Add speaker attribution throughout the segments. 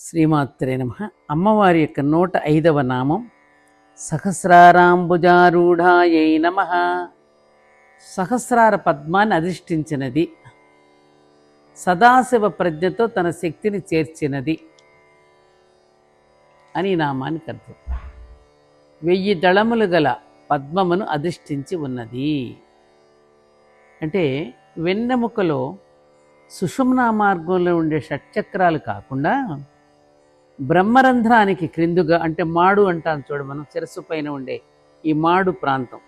Speaker 1: శ్రీమాత్రే నమః. అమ్మవారి యొక్క 105వ నామం సహస్రారాంబుజారూఢాయై నమః. సహస్రార పద్మాన్ని అధిష్ఠించినది, సదాశివ ప్రజ్ఞతో తన శక్తిని చేర్చినది అని నామానికి అర్థం. 1000 దళములు గల పద్మమును అధిష్ఠించి ఉన్నది అంటే వెన్నెముకలో సుషుమ్నా మార్గంలో ఉండే షట్చక్రాలు కాకుండా బ్రహ్మరంధ్రానికి క్రిందుగా, అంటే మాడు అంటాం చూడు మనం, శిరస్సు పైన ఉండే ఈ మాడు ప్రాంతం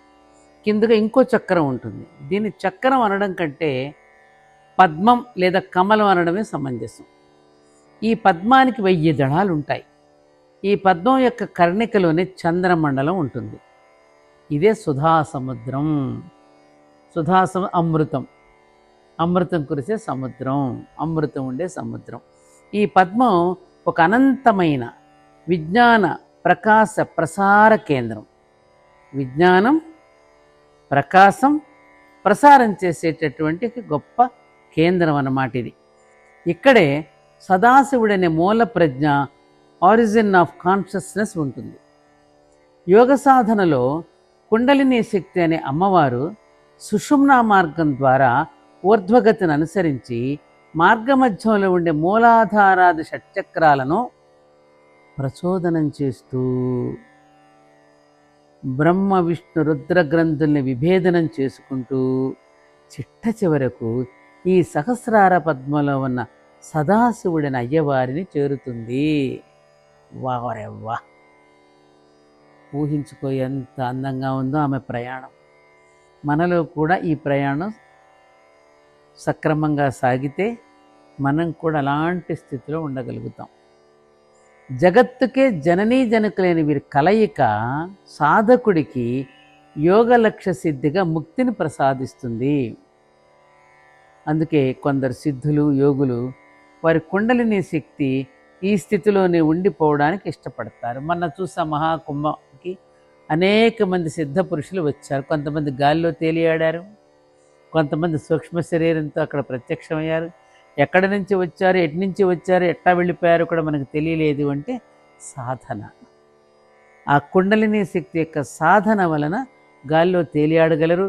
Speaker 1: కిందుగా ఇంకో చక్రం ఉంటుంది. దీన్ని చక్రం అనడం కంటే పద్మం లేదా కమలం అనడమే సమంజసం. ఈ పద్మానికి 1000 దళాలు ఉంటాయి. ఈ పద్మం యొక్క కర్ణికలోనే చంద్రమండలం ఉంటుంది. ఇదే సుధాసముద్రం. అమృతం, అమృతం కురిసే సముద్రం, అమృతం ఉండే సముద్రం. ఈ పద్మం ఒక అనంతమైన విజ్ఞాన ప్రకాశ ప్రసార కేంద్రం. విజ్ఞానం, ప్రకాశం, ప్రసారం చేసేటటువంటి గొప్ప కేంద్రం అన్నమాట ఇది. ఇక్కడే సదాశివుడనే మూల ప్రజ్ఞ, ఆరిజిన్ ఆఫ్ కాన్షియస్నెస్ ఉంటుంది. యోగ సాధనలో కుండలిని శక్తి అనే అమ్మవారు సుషుమ్నా మార్గం ద్వారా ఊర్ధ్వగతిని అనుసరించి మార్గమధ్యంలో ఉండే మూలాధారాది షట్చక్రాలను ప్రచోదనం చేస్తూ బ్రహ్మ విష్ణు రుద్ర గ్రంథుల్ని విభేదనం చేసుకుంటూ చిట్ట చివరకు ఈ సహస్రార పద్మలో ఉన్న సదాశివుడిని అయ్యవారిని చేరుతుంది. వారెవ్వా, ఊహించుకో ఎంత అందంగా ఉందో ఆమె ప్రయాణం. మనలో కూడా ఈ ప్రయాణం సక్రమంగా సాగితే మనం కూడా అలాంటి స్థితిలో ఉండగలుగుతాం. జగత్తుకే జననీ జనకులైన వీరి కలయిక సాధకుడికి యోగ లక్ష్య సిద్ధిగా ముక్తిని ప్రసాదిస్తుంది. అందుకే కొందరు సిద్ధులు, యోగులు వారి కుండలిని శక్తి ఈ స్థితిలోనే ఉండిపోవడానికి ఇష్టపడతారు. మొన్న చూసా మహాకుంభకి అనేక మంది సిద్ధ పురుషులు వచ్చారు. కొంతమంది గాలిలో తేలియాడారు, కొంతమంది సూక్ష్మ శరీరంతో అక్కడ ప్రత్యక్షమయ్యారు. ఎక్కడి నుంచి వచ్చారు, ఎటు నుంచి వచ్చారు, ఎట్టా వెళ్ళిపోయారు కూడా మనకు తెలియలేదు. అంటే సాధన, ఆ కుండలిని శక్తి యొక్క సాధన వలన గాలిలో తేలియాడగలరు,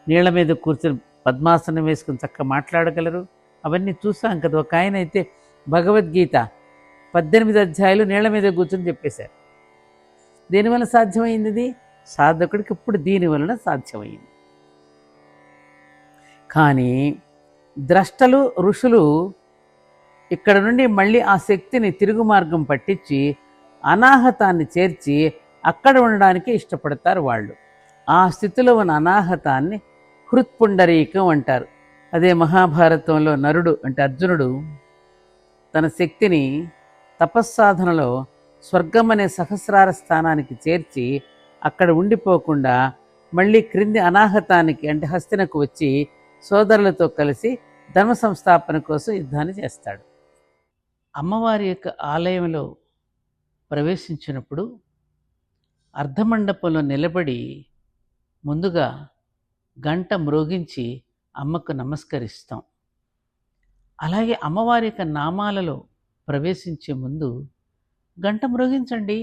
Speaker 1: నీళ్ల మీద కూర్చొని పద్మాసనం వేసుకుని చక్కగా మాట్లాడగలరు. అవన్నీ చూసాం కదా. ఒక ఆయన అయితే భగవద్గీత 18 అధ్యాయాలు నీళ్ల మీద కూర్చొని చెప్పేశారు. దేనివల్ల సాధ్యమైంది? ఇది సాధకుడికి ఇప్పుడు దీనివలన సాధ్యమైంది. కానీ ద్రష్టలు, ఋషులు ఇక్కడ నుండి మళ్ళీ ఆ శక్తిని తిరుగు మార్గం పట్టించి అనాహతాన్ని చేర్చి అక్కడ ఉండడానికి ఇష్టపడతారు వాళ్ళు. ఆ స్థితిలో ఉన్న అనాహతాన్ని హృత్పుండరీకం అంటారు. అదే మహాభారతంలో నరుడు అంటే అర్జునుడు తన శక్తిని తపస్సాధనలో స్వర్గం అనే సహస్రార స్థానానికి చేర్చి అక్కడ ఉండిపోకుండా మళ్ళీ క్రింది అనాహతానికి అంటే హస్తినకు వచ్చి సోదరులతో కలిసి ధర్మ సంస్థాపన కోసం యుద్ధాన్ని చేస్తాడు. అమ్మవారి యొక్క ఆలయంలో ప్రవేశించినప్పుడు అర్ధమండపంలో నిలబడి ముందుగా గంట మ్రోగించి అమ్మకు నమస్కరిస్తాం. అలాగే అమ్మవారి యొక్క నామాలలో ప్రవేశించే ముందు గంట మ్రోగించండి.